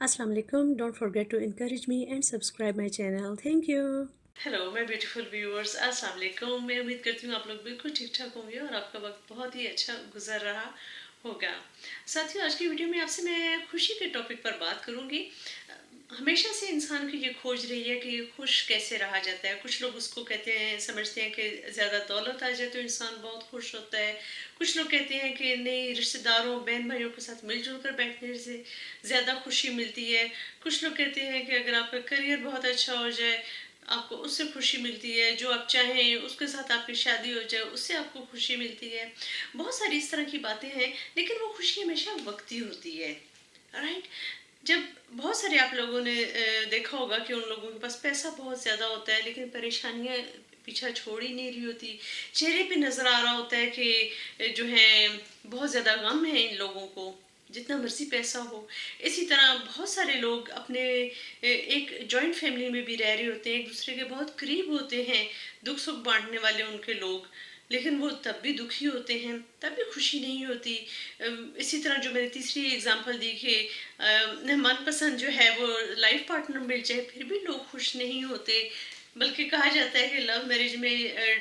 السلام علیکم. Don't forget to encourage me and subscribe my channel. Thank you. Hello my beautiful viewers, السلام علیکم. میں امید کرتی ہوں آپ لوگ بالکل ٹھیک ٹھاک ہوں گے اور آپ کا وقت بہت ہی اچھا گزر رہا ہوگا. ساتھیوں، آج کی ویڈیو میں آپ سے میں خوشی کے ٹاپک پر بات کروں گی. ہمیشہ سے انسان کی یہ کھوج رہی ہے کہ خوش کیسے رہا جاتا ہے. کچھ لوگ اس کو کہتے ہیں، سمجھتے ہیں کہ زیادہ دولت آ جائے تو انسان بہت خوش ہوتا ہے. کچھ لوگ کہتے ہیں کہ نہیں، رشتہ داروں بہن بھائیوں کے ساتھ مل جل کر بیٹھنے سے زیادہ خوشی ملتی ہے. کچھ لوگ کہتے ہیں کہ اگر آپ کا کریئر بہت اچھا ہو جائے آپ کو اس سے خوشی ملتی ہے. جو آپ چاہیں اس کے ساتھ آپ کی شادی ہو جائے اس سے آپ کو خوشی ملتی ہے. بہت ساری اس طرح کی باتیں ہیں، لیکن وہ خوشی ہمیشہ وقتی ہوتی ہے. رائٹ. جب بہت سارے آپ لوگوں نے دیکھا ہوگا کہ ان لوگوں کے پاس پیسہ بہت زیادہ ہوتا ہے لیکن پریشانیاں پیچھا چھوڑ ہی نہیں رہی ہوتی. چہرے پہ نظر آ رہا ہوتا ہے کہ جو ہے بہت زیادہ غم ہے ان لوگوں کو، جتنا مرضی پیسہ ہو. اسی طرح بہت سارے لوگ اپنے ایک جوائنٹ فیملی میں بھی رہ رہے ہوتے ہیں، ایک دوسرے کے بہت قریب ہوتے ہیں، دکھ سکھ بانٹنے والے ان کے لوگ، لیکن وہ تب بھی دکھی ہوتے ہیں، تب بھی خوشی نہیں ہوتی. اسی طرح جو میں نے تیسری اگزامپل دی کہ من پسند جو ہے وہ لائف پارٹنر مل جائے پھر بھی لوگ خوش نہیں ہوتے. بلکہ کہا جاتا ہے کہ لو میرج میں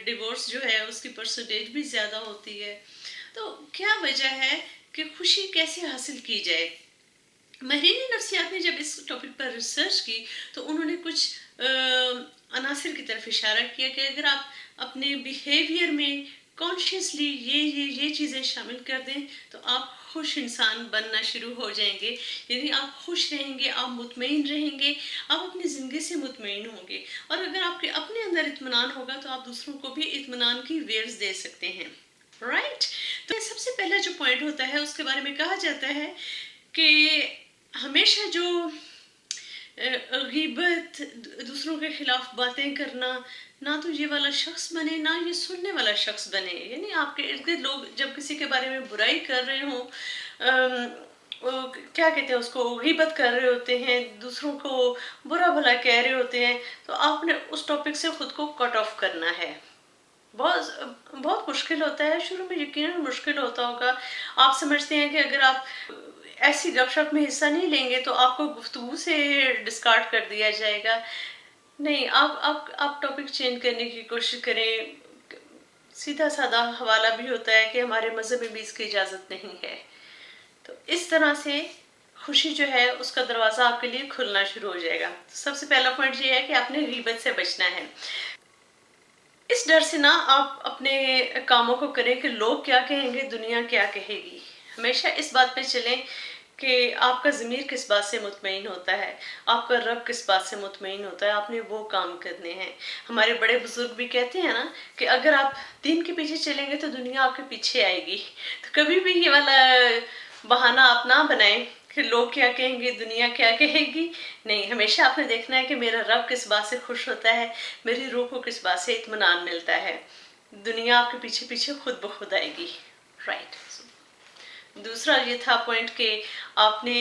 ڈیورس جو ہے اس کی پرسنٹیج بھی زیادہ ہوتی ہے. تو کیا وجہ ہے کہ خوشی کیسے حاصل کی جائے؟ ماہرین نفسیات نے جب اس ٹاپک پر ریسرچ کی تو انہوں نے کچھ عناصر کی طرف اشارہ کیا کہ اگر آپ اپنے بیہیویئر میں کانشیسلی یہ چیزیں شامل کر دیں تو آپ خوش انسان بننا شروع ہو جائیں گے. یعنی آپ خوش رہیں گے، آپ مطمئن رہیں گے، آپ اپنی زندگی سے مطمئن ہوں گے. اور اگر آپ کے اپنے اندر اطمینان ہوگا تو آپ دوسروں کو بھی اطمینان کی ویوز دے سکتے ہیں. رائٹ. تو سب سے پہلا جو پوائنٹ ہوتا ہے اس کے بارے میں کہا جاتا ہے کہ ہمیشہ جو غیبت، دوسروں کے خلاف باتیں کرنا، نہ تو یہ والا شخص بنے نہ یہ سننے والا شخص بنے. یعنی آپ کے ارد گرد لوگ جب کسی کے بارے میں برائی کر رہے ہوں، کیا کہتے ہیں اس کو، غیبت کر رہے ہوتے ہیں، دوسروں کو برا بھلا کہہ رہے ہوتے ہیں، تو آپ نے اس ٹاپک سے خود کو کٹ آف کرنا ہے. بہت مشکل ہوتا ہے شروع میں، یقیناً مشکل ہوتا ہوگا. آپ سمجھتے ہیں کہ اگر آپ ایسی گپ شپ میں حصہ نہیں لیں گے تو آپ کو گفتگو سے ڈسکارڈ کر دیا جائے گا. نہیں، آپ ٹاپک چینج کرنے کی کوشش کریں. سیدھا سادہ حوالہ بھی ہوتا ہے کہ ہمارے مذہب میں بھی اس کی اجازت نہیں ہے. تو اس طرح سے خوشی جو ہے اس کا دروازہ آپ کے لیے کھلنا شروع ہو جائے گا. سب سے پہلا پوائنٹ یہ ہے کہ آپ نے غیبت سے بچنا ہے. اس ڈر سے نہ آپ اپنے کاموں کو کریں کہ لوگ کیا کہیں گے، دنیا کیا کہے گی. ہمیشہ اس بات پہ چلیں کہ آپ کا ضمیر کس بات سے مطمئن ہوتا ہے، آپ کا رب کس بات سے مطمئن ہوتا ہے، آپ نے وہ کام کرنے ہیں. ہمارے بڑے بزرگ بھی کہتے ہیں نا کہ اگر آپ دین کے پیچھے چلیں گے تو دنیا آپ کے پیچھے آئے گی. تو کبھی بھی یہ والا بہانہ آپ نہ بنائیں کہ لوگ کیا کہیں گے، دنیا کیا کہے گی. نہیں، ہمیشہ آپ نے دیکھنا ہے کہ میرا رب کس بات سے خوش ہوتا ہے، میری روح کو کس بات سے اطمینان ملتا ہے. دنیا آپ کے پیچھے پیچھے خود بخود آئے گی. رائٹ. دوسرا یہ تھا پوائنٹ کہ آپ نے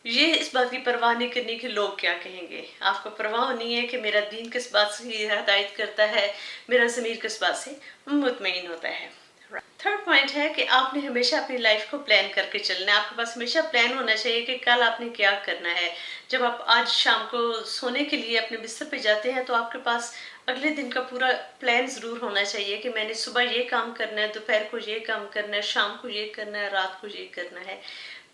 یہ اس بات کی پرواہ نہیں کرنی کہ لوگ کیا کہیں گے. آپ کو پرواہ نہیں ہے کہ میرا دین کس بات سے ہدایت کرتا ہے، میرا ضمیر کس بات سے مطمئن ہوتا ہے. تھرڈ پوائنٹ ہے کہ آپ نے ہمیشہ اپنی لائف کو پلان کر کے چلنا ہے. آپ کے پاس ہمیشہ پلان ہونا چاہیے کہ کل آپ نے کیا کرنا ہے. جب آپ آج شام کو سونے کے لیے اپنے بستر پہ جاتے ہیں تو آپ کے پاس اگلے دن کا پورا پلان ضرور ہونا چاہیے کہ میں نے صبح یہ کام کرنا ہے، دوپہر کو یہ کام کرنا ہے، شام کو یہ کرنا ہے، رات کو یہ کرنا ہے.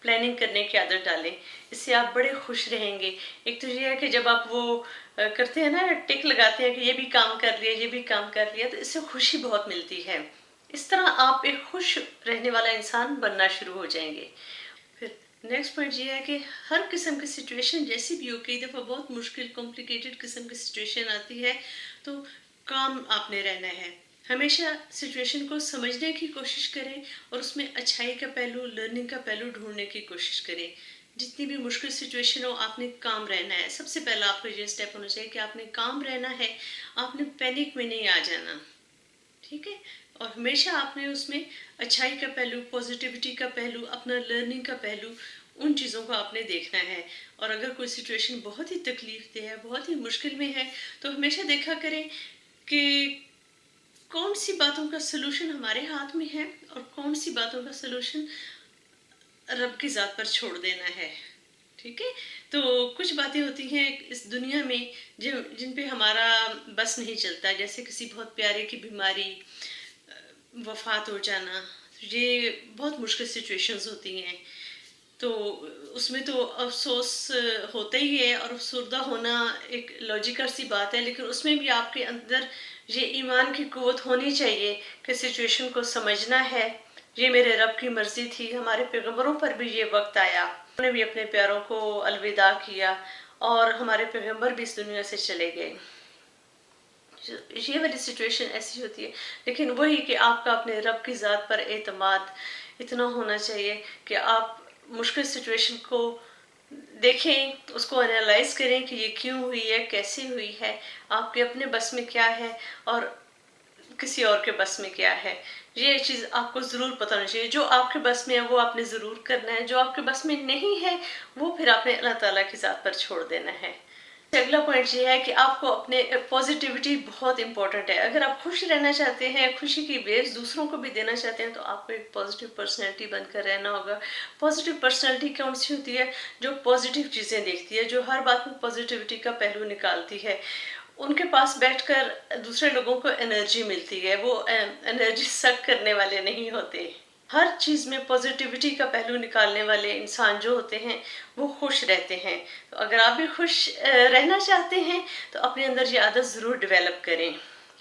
پلاننگ کرنے کی عادت ڈالیں، اس سے آپ بڑے خوش رہیں گے. ایک تو یہ ہے کہ جب آپ وہ کرتے ہیں نا، ٹک لگاتے ہیں کہ یہ بھی کام کر لیا، یہ بھی کام کر لیا، تو اس سے خوشی بہت ملتی ہے. اس طرح آپ ایک خوش رہنے والا انسان بننا شروع ہو جائیں گے. پھر نیکسٹ پوائنٹ یہ ہے کہ ہر قسم کی سچویشن جیسی بھی ہو، کئی دفعہ بہت مشکل کمپلیکیٹڈ قسم کی سچویشن آتی ہے تو کام آپ نے رہنا ہے. ہمیشہ سچویشن کو سمجھنے کی کوشش کریں اور اس میں اچھائی کا پہلو، لرننگ کا پہلو ڈھونڈنے کی کوشش کریں. جتنی بھی مشکل سچویشن ہو آپ نے کام رہنا ہے. سب سے پہلا آپ کو یہ سٹیپ ہونا چاہیے کہ آپ نے کام رہنا ہے، آپ نے پینک میں نہیں آ جانا. ٹھیک ہے. اور ہمیشہ آپ نے اس میں اچھائی کا پہلو، پازیٹیوٹی کا پہلو، اپنا لرننگ کا پہلو، ان چیزوں کو آپ نے دیکھنا ہے. اور اگر کوئی سچویشن بہت ہی تکلیف دہ ہے، بہت ہی مشکل میں ہے، تو ہمیشہ دیکھا کریں کہ کون سی باتوں کا سلوشن ہمارے ہاتھ میں ہے اور کون سی باتوں کا سلوشن رب کی ذات پر چھوڑ دینا ہے. ٹھیک ہے؟ تو کچھ باتیں ہوتی ہیں اس دنیا میں جن پہ ہمارا بس نہیں چلتا، جیسے کسی بہت پیارے کی بیماری، وفات ہو جانا، یہ بہت مشکل سچویشنز ہوتی ہیں. تو اس میں تو افسوس ہوتا ہی ہے، اور افسردہ ہونا ایک لاجیکل سی بات ہے، لیکن اس میں بھی آپ کے اندر یہ ایمان کی قوت ہونی چاہیے کہ سچویشن کو سمجھنا ہے. یہ میرے رب کی مرضی تھی. ہمارے پیغمبروں پر بھی یہ وقت آیا، انہوں نے بھی اپنے پیاروں کو الوداع کیا، اور ہمارے پیغمبر بھی اس دنیا سے چلے گئے. یہ والی سچویشن ایسی ہوتی ہے، لیکن وہی کہ آپ کا اپنے رب کی ذات پر اعتماد اتنا ہونا چاہیے کہ آپ مشکل سچویشن کو دیکھیں، اس کو انالائز کریں کہ یہ کیوں ہوئی ہے، کیسے ہوئی ہے، آپ کے اپنے بس میں کیا ہے اور کسی اور کے بس میں کیا ہے. یہ چیز آپ کو ضرور پتہ ہونا چاہیے. جو آپ کے بس میں ہے وہ آپ نے ضرور کرنا ہے، جو آپ کے بس میں نہیں ہے وہ پھر آپ نے اللہ تعالیٰ کی ذات پر چھوڑ دینا ہے. اگلا پوائنٹ یہ ہے کہ آپ کو اپنے پازیٹیوٹی بہت امپورٹنٹ ہے. اگر آپ خوش رہنا چاہتے ہیں، خوشی کی ویوز دوسروں کو بھی دینا چاہتے ہیں، تو آپ کو ایک پازیٹیو پرسنالٹی بن کر رہنا ہوگا. پازیٹیو پرسنالٹی کون سی ہوتی ہے؟ جو پازیٹیو چیزیں دیکھتی ہے، جو ہر بات میں پازیٹیوٹی کا پہلو نکالتی ہے. ان کے پاس بیٹھ کر دوسرے لوگوں کو انرجی ملتی ہے، وہ انرجی سک کرنے والے نہیں ہوتے. ہر چیز میں پازیٹیوٹی کا پہلو نکالنے والے انسان جو ہوتے ہیں وہ خوش رہتے ہیں. تو اگر آپ بھی خوش رہنا چاہتے ہیں تو اپنے اندر یہ عادت ضرور ڈیولپ کریں.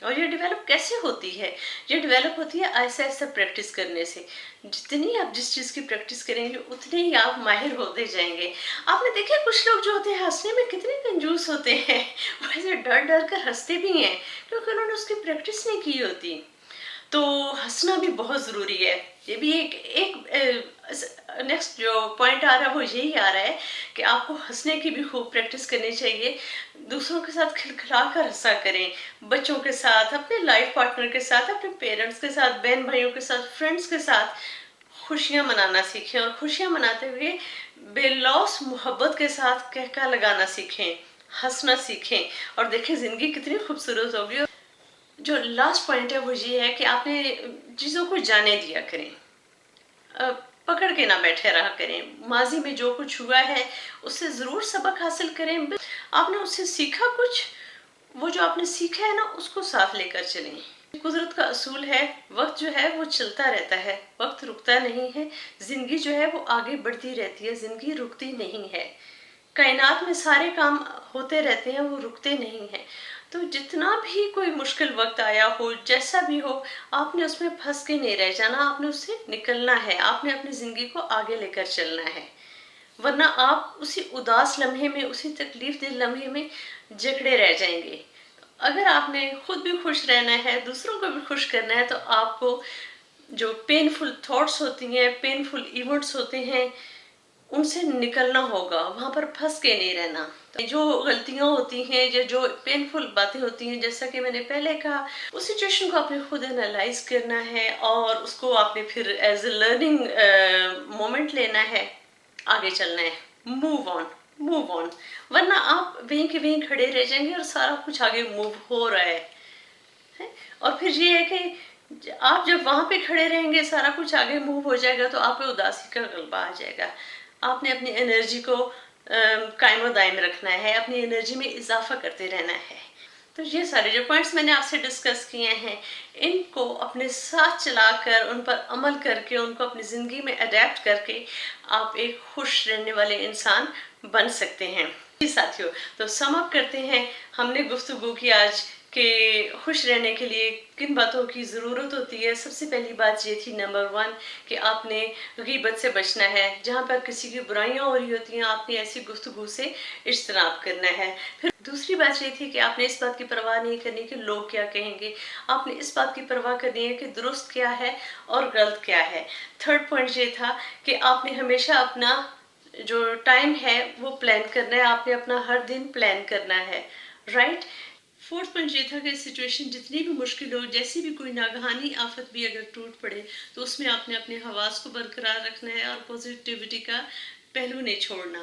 اور یہ ڈیولپ کیسے ہوتی ہے؟ یہ ڈیولپ ہوتی ہے آہستہ آہستہ پریکٹس کرنے سے. جتنی آپ جس چیز کی پریکٹس کریں گے اتنے ہی آپ ماہر ہوتے جائیں گے. آپ نے دیکھا کچھ لوگ جو ہوتے ہیں ہنسنے میں کتنے کنجوس ہوتے ہیں، وہ ایسے ڈر ڈر کر ہنستے بھی ہیں کیونکہ انہوں نے اس کی پریکٹس نہیں کی ہوتی. تو ہنسنا بھی بہت ضروری ہے. یہ بھی ایک نیکسٹ جو پوائنٹ آ رہا ہے وہ یہی آ رہا ہے کہ آپ کو ہنسنے کی بھی خوب پریکٹس کرنی چاہیے. دوسروں کے ساتھ کھلکھلا کر ہنسا کریں، بچوں کے ساتھ، اپنے لائف پارٹنر کے ساتھ، اپنے پیرنٹس کے ساتھ، بہن بھائیوں کے ساتھ، فرینڈس کے ساتھ خوشیاں منانا سیکھیں. اور خوشیاں مناتے ہوئے بے لوث محبت کے ساتھ کہکا لگانا سیکھیں، ہنسنا سیکھیں، اور دیکھیں زندگی کتنی خوبصورت ہوگی. جو لاسٹ پوائنٹ ہے وہ یہ ہے کہ آپ نے چیزوں کو جانے دیا کریں، پکڑ کے نہ بیٹھے رہا کریں. ماضی میں جو کچھ ہوا ہے اس سے ضرور سبق حاصل کریں. آپ نے اس سے سیکھا کچھ، وہ جو آپ نے سیکھا ہے نا اس کو ساتھ لے کر چلیں. قدرت کا اصول ہے وقت جو ہے وہ چلتا رہتا ہے، وقت رکتا نہیں ہے. زندگی جو ہے وہ آگے بڑھتی رہتی ہے، زندگی رکتی نہیں ہے. کائنات میں سارے کام ہوتے رہتے ہیں، وہ رکتے نہیں ہیں. تو جتنا بھی کوئی مشکل وقت آیا ہو، جیسا بھی ہو، آپ نے اس میں پھنس کے نہیں رہ جانا، آپ نے اس سے نکلنا ہے. آپ نے اپنی زندگی کو آگے لے کر چلنا ہے، ورنہ آپ اسی اداس لمحے میں، اسی تکلیف دہ لمحے میں جکڑے رہ جائیں گے. اگر آپ نے خود بھی خوش رہنا ہے، دوسروں کو بھی خوش کرنا ہے، تو آپ کو جو پینفل تھاٹس ہوتی ہیں، پینفل ایونٹس ہوتے ہیں، ان سے نکلنا ہوگا، وہاں پر پھنس کے نہیں رہنا. جو غلطیاں ہوتی ہیں یا جو پینفل باتیں ہوتی ہیں، جیسا کہ میں نے پہلے کہا، اس سچویشن کو آپ نے خود انالائز کرنا ہے اور اس کو آپ نے پھر ایز اے لرننگ مومنٹ لینا ہے، آگے چلنا ہے. Move on, move on. ورنہ آپ وہیں کے وہیں کھڑے رہ جائیں گے اور سارا کچھ آگے موو ہو رہا ہے. اور پھر یہ ہے کہ آپ جب وہاں پہ کھڑے رہیں گے، سارا کچھ آگے موو ہو جائے گا، تو آپ پہ اداسی کا غلبہ آ جائے گا. آپ نے اپنی انرجی کو قائم و دائم رکھنا ہے، اپنی انرجی میں اضافہ کرتے رہنا ہے. تو یہ سارے جو پوائنٹس میں نے آپ سے ڈسکس کیے ہیں، ان کو اپنے ساتھ چلا کر، ان پر عمل کر کے، ان کو اپنی زندگی میں اڈیپٹ کر کے آپ ایک خوش رہنے والے انسان بن سکتے ہیں. جی ساتھیوں، تو سم اپ کرتے ہیں. ہم نے گفتگو کی آج کہ خوش رہنے کے لیے کن باتوں کی ضرورت ہوتی ہے. سب سے پہلی بات یہ تھی نمبر 1 کہ آپ نے غیبت سے بچنا ہے. جہاں پر کسی کی برائیاں ہو رہی ہوتی ہیں، آپ نے ایسی گفتگو سے اجتناب کرنا ہے. پھر دوسری بات یہ تھی کہ آپ نے اس بات کی پرواہ نہیں کرنی کہ لوگ کیا کہیں گے. آپ نے اس بات کی پرواہ کرنی ہے کہ درست کیا ہے اور غلط کیا ہے. تھرڈ پوائنٹ یہ تھا کہ آپ نے ہمیشہ اپنا جو ٹائم ہے وہ پلان کرنا ہے. آپ نے اپنا ہر دن پلان کرنا ہے، رائٹ. فورتھ پوائنٹ یہ تھا کہ سچویشن جتنی بھی مشکل ہو، جیسی بھی کوئی ناگہانی آفت بھی اگر ٹوٹ پڑے، تو اس میں آپ نے اپنے حواس کو برقرار رکھنا ہے اور پازیٹیوٹی کا پہلو نہیں چھوڑنا.